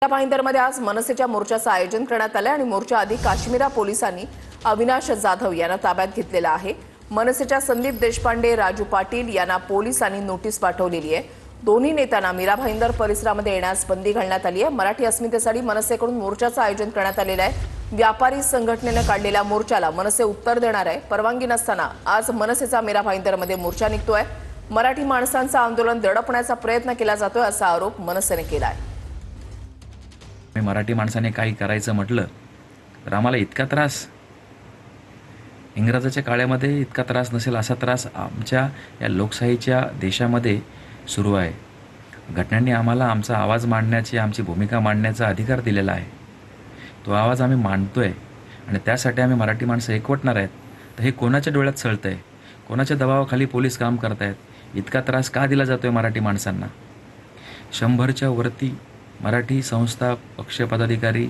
भाईंदरमध्ये आज मनसेच्या मोर्चाचं आयोजन करण्यात आलं आणि मोर्चा आधी काश्मीरा पोलिसांनी अविनाश जाधव यांना ताब्यात घेतलेला आहे। मनसेच्या संदीप देशपांडे, राजू पाटील यांना पोलिसांनी नोटीस पाठवलेली आहे। दोन्ही नेत्यांना मीरा भाईंदर परिसरामध्ये येण्यास बंदी घालण्यात आली आहे। मराठी अस्मितेसाठी मनसेकडून मोर्चाचं आयोजन करण्यात आलेलं आहे। व्यापारी संघटनेने काढलेल्या मोर्चाला मनसे उत्तर देणार आहे। परवानगी नसताना आज मनसेचा मीरा भाईंदरमध्ये मोर्चा निघतोय। मराठी माणसांचं आंदोलन दडपण्याचा प्रयत्न केला जातोय असा आरोप मनसेने केला आहे। मराठी माणसाने काही करायचं म्हटलं तर आम्हाला इतका त्रास, इंग्रजाच्या काळामध्ये इतका त्रास नसेल असा त्रास आमच्या या लोकशाहीच्या देशामध्ये सुरू आहे। घटनांनी आम्हाला आमचा आवाज मांडण्याची, आमची भूमिका मांडण्याचा अधिकार दिलेला आहे। तो आवाज आम्ही मांडतोय आणि त्यासाठी आम्ही मराठी माणसं एकवटणार आहेत। तर हे कोणाच्या डोळ्यात चळतंय? कोणाच्या दबावाखाली पोलीस काम करतायत? इतका त्रास का दिला जातोय मराठी माणसांना? 100च्या वरती मराठी संस्था, पक्ष पदाधिकारी,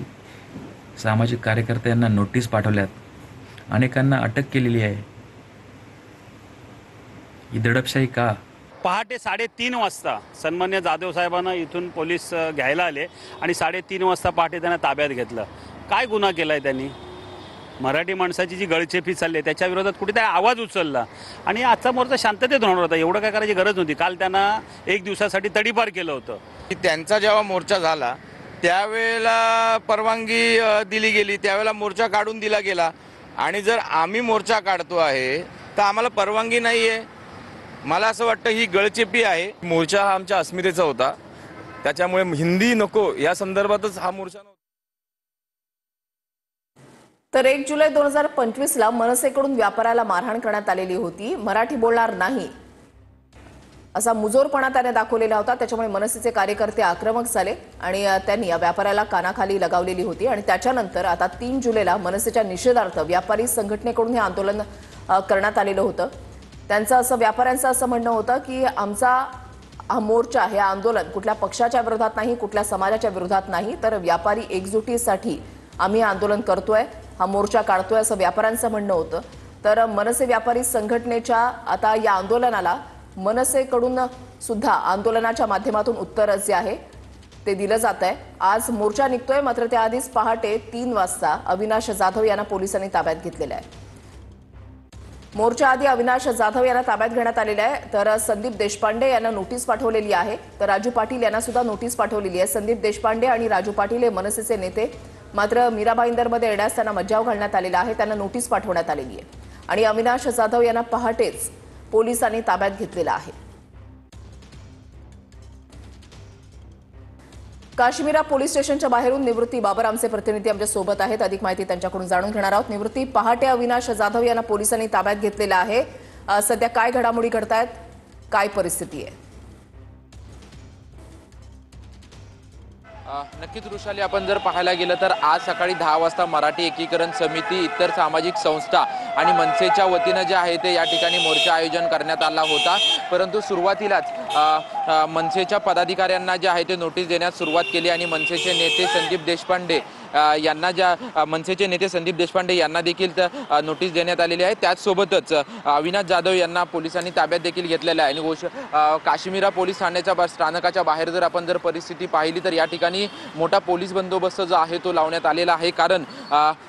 सामाजिक कार्यकर्त्यांना नोटीस पाठवल्यात। अनेकांना अटक केलेली आहे। ही दडपशाही का? पहाटे 3:30 वाजता सन्मान्य जाधव साहेबांना इथून पोलीस घ्यायला आले आणि 3:30 वाजता पहाटे त्यांना ताब्यात घेतलं। काय गुन्हा केलाय त्यांनी? मराठी माणसाची जी गळचेपी चालली आहे त्याच्या विरोधात कुठेतरी आवाज उचलला आणि आजचा मोर्चा शांततेत होणार होता। एवढं काय करायची गरज नव्हती। काल त्यांना 1 दिवसासाठी तडीपार केलं होतं। त्यांचा जेव्हा मोर्चा झाला त्यावेळेला परवानगी दिली गेली, त्यावेळेला मोर्चा काढून दिला गेला आणि जर आम्ही मोर्चा काढतो आहे तर आम्हाला परवानगी नाही आहे। मला असं वाटतं ही गळचेपी आहे। मोर्चा हा आमच्या अस्मितेचा होता, त्याच्यामुळे हिंदी नको या संदर्भातच हा मोर्चा नव्हता। तर 1 जुलै 2025 ला मनसेकडून व्यापाऱ्याला मारहाण करण्यात आलेली होती। मराठी बोलणार नाही असा मुजोरपणा त्याने दाखवलेला होता। त्याच्यामुळे मनसेचे कार्यकर्ते आक्रमक झाले आणि त्यांनी या व्यापाऱ्याला कानाखाली लगावलेली होती आणि त्याच्यानंतर आता 3 जुलैला मनसेच्या निषेधार्थ व्यापारी संघटनेकडून हे आंदोलन करण्यात आलेलं होतं। त्यांचं असं, व्यापाऱ्यांचं असं म्हणणं होतं की आमचा हा मोर्चा, हे आंदोलन कुठल्या पक्षाच्या विरोधात नाही, कुठल्या समाजाच्या विरोधात नाही, तर व्यापारी एकजुटीसाठी आम्ही आंदोलन करतोय, हा मोर्चा काढतोय असं व्यापाऱ्यांचं म्हणणं होतं। तर मनसे व्यापारी संघटनेच्या आता या आंदोलनाला मनसेकडून सुद्धा आंदोलनाच्या माध्यमातून उत्तर जे आहे ते दिलं जात आहे। आज मोर्चा निघतोय, मात्र त्याआधीच पहाटे 3 वाजता अविनाश जाधव यांना पोलिसांनी ताब्यात घेतलेलं आहे। मोर्चा आधी अविनाश जाधव यांना ताब्यात घेण्यात आलेलं आहे। तर संदीप देशपांडे यांना नोटीस पाठवलेली आहे। तर राजू पाटील यांना सुद्धा नोटीस पाठवलेली आहे। संदीप देशपांडे आणि राजू पाटील हे मनसेचे नेते, मात्र मीरा भाईंदरमध्ये येण्यास त्यांना मज्जाव घालण्यात आलेला आहे। त्यांना नोटीस पाठवण्यात आलेली आहे आणि अविनाश जाधव यांना पहाटेच पोलिसांनी ताब्यात घेतलेला आहे। काश्मीरा पोलीस स्टेशनच्या बाहेरून निवृत्ती बाबर आमचे प्रतिनिधी आमच्या सोबत आहेत। अधिक माहिती त्यांच्याकडून जाणून घेणार आहोत। निवृत्ती, पहाटे अविनाश जाधव यांना पोलिसांनी ताब्यात घेतलेला आहे। सध्या काय घडामोडी घडतायत, काय परिस्थिती आहे? नक्कीच वृषाली, आपण जर पाहायला गेलं तर आज सकाळी 10 वाजता मराठी एकीकरण समिती, इतर सामाजिक संस्था आणि मनसेच्या वतीनं जे आहे ते या ठिकाणी मोर्चा आयोजन करण्यात आला होता। परंतु सुरुवातीलाच मनसेच्या पदाधिकाऱ्यांना जे आहे ते नोटीस देण्यास सुरुवात केली आणि मनसेचे नेते संदीप देशपांडे यांना देखील नोटीस देण्यात आलेली आहे। त्याचसोबतच अविनाश जाधव यांना पोलिसांनी ताब्यात देखील घेतलेलं आहे आणि काश्मीरा पोलीस ठाण्याच्या स्थानकाच्या बाहेर जर आपण परिस्थिती पाहिली तर या ठिकाणी मोठा पोलीस बंदोबस्त जो आहे तो लावण्यात आलेला आहे। कारण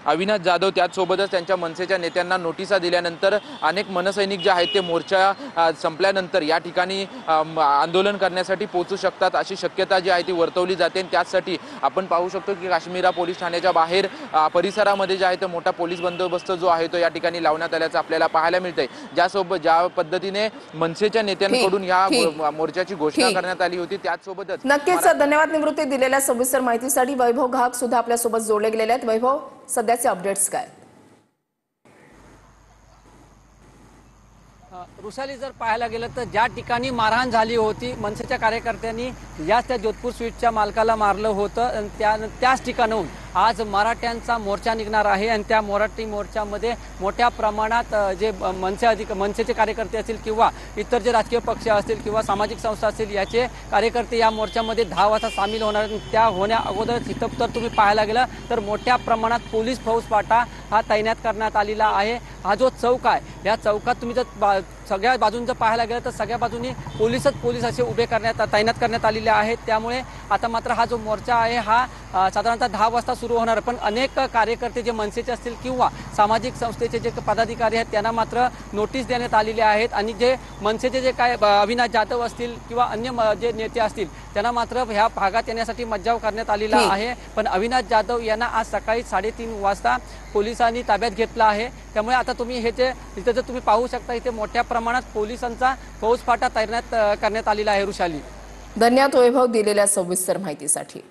अविनाश जाधव त्याचसोबतच त्यांच्या मनसेच्या नेत्यांना नोटिसा दिल्यानंतर अनेक मनसैनिक जे आहेत ते मोर्चा संपल्यानंतर या ठिकाणी आंदोलन करण्यासाठी पोहोचू शकतात अशी शक्यता जी आहे ती वर्तवली जाते। त्याचसाठी आपण पाहू शकतो की काश्मीरा पोलीस ठाण्याच्या बाहेर परिसरामध्ये जे आहे तो मोठा पोलीस बंदोबस्त जो आहे तो या ठिकाणी लावण्यात आल्याचं आपल्याला पाहायला मिळतंय। ज्या पद्धतीने मनसेच्या नेत्यांकडून या मोर्चाची घोषणा करण्यात आली होती त्याचसोबतच नक्कीच धन्यवाद निवृत्ती दिलेल्या सविस्तर माहितीसाठी। वैभव घाग सुद्धा आपल्या सोबत जोडले गेलेले आहेत। वैभव, सध्याचे अपडेट्स काय? वृषाली, जर पाहायला गेलं तर ज्या ठिकाणी मारहाण झाली होती, मनसेच्या कार्यकर्त्यांनी त्या जोधपूर स्वीटच्या मालकाला मारलं होतं, त्याच ठिकाणाहून आज मराठ्यांचा मोर्चा निघणार आहे आणि त्या मराठी मोर्चामध्ये मोठ्या प्रमाणात जे मनसेचे कार्यकर्ते असतील किंवा इतर जे राजकीय पक्ष असतील किंवा सामाजिक संस्था असतील याचे कार्यकर्ते या मोर्चामध्ये 10 वाजता सामील होणार आहेत। त्या होण्या अगोदर इथं तर तुम्ही पाहायला गेलं तर मोठ्या प्रमाणात पोलीस फौजफाटा हा तैनात करण्यात आलेला आहे। हा जो चौक आहे या चौकात तुम्ही जर सगळ्या बाजून जर पाहायला गेलं तर सगळ्या बाजूनी पोलीस असे उभे तैनात करण्यात आलेले आहेत। त्यामुळे आता मात्र हा जो मोर्चा आहे हा साधारणतः 10 वाजता सुरू होणार, पण अनेक कार्यकर्ते जे मनसेचे असतील किंवा सामाजिक संस्थेचे जे पदाधिकारी आहेत त्यांना मात्र नोटीस देण्यात आलेली आहेत आणि जे मनसेचे जे काय अविनाश जाधव असतील किंवा अन्य जे नेते असतील त्यांना मात्र ह्या भागात येण्यासाठी मज्जाव करण्यात आलेला आहे। पण अविनाश जाधव यांना आज सकाळी 3:30 वाजता पोलिसांनी ताब्यात घेतला आहे। त्यामुळे आता तुम्ही हे जे इथे जर तुम्ही पाहू शकता इथे मोठ्या प्रमाणात पोलिसांचा फौजफाटा तैनात करण्यात आलेला आहे। वृषाली, धन्यवाद वैभव दिलेल्या सविस्तर माहितीसाठी।